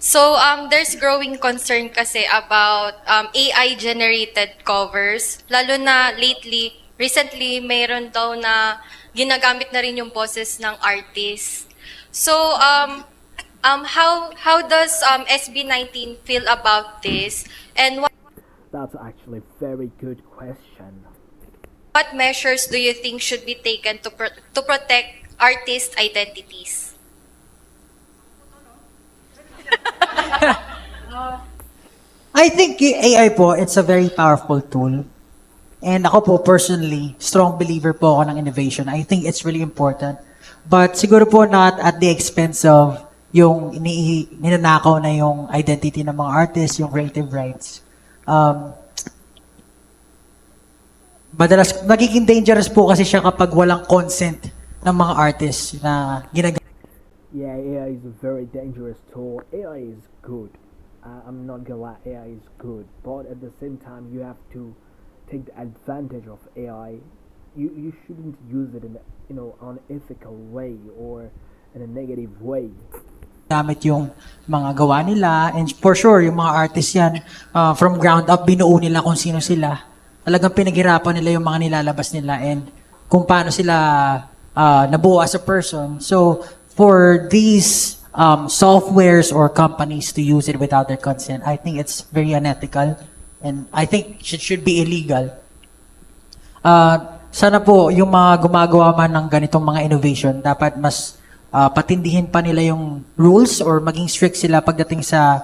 So, there's growing concern kasi about AI-generated covers. Lalo na recently, mayroon daw na ginagamit na rin yung boses ng artist. So, how does SB 19 feel about this? And That's actually a very good question. what measures do you think should be taken to protect artist identities? I think yung AI po, it's a very powerful tool. And ako po, personally, strong believer po ako ng innovation. I think it's really important. But siguro po not at the expense of yung ninanakaw na yung identity ng mga artists, yung creative rights. Madalas, nagiging dangerous po kasi siya kapag walang consent ng mga artists na ginagawa. Yeah, AI is a very dangerous tool. AI is good. I'm not gonna lie, AI is good. But at the same time, you have to take the advantage of AI. You shouldn't use it in unethical way or in a negative way. Gamit yung mga gawa nila, and for sure yung mga artists yan, from ground up binuo nila kung sino sila, talagang pinaghirapan nila yung mga nilalabas nila and kung paano sila nabuo as a person. So for these softwares or companies to use it without their consent, I think it's very unethical and I think it should be illegal. Sana po yung mga gumagawa man ng ganitong mga innovation, dapat mas patindihin pa nila yung rules or maging strict sila pagdating sa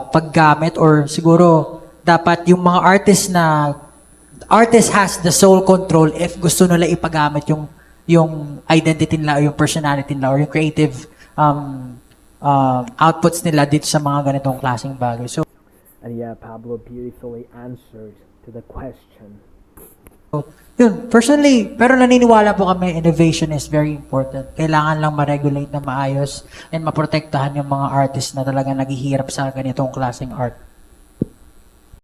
paggamit, or siguro dapat yung mga artist has the sole control if gusto nila ipagamit yung identity nila, or yung personality nila, or yung creative outputs nila dito sa mga ganitong klaseng bagay. So, And yeah, Pablo beautifully answered to the question. yun, personally, pero naniniwala po kami, innovation is very important. Kailangan lang ma-regulate na maayos and maprotektahan yung mga artists na talaga naghihirap sa ganitong klaseng art.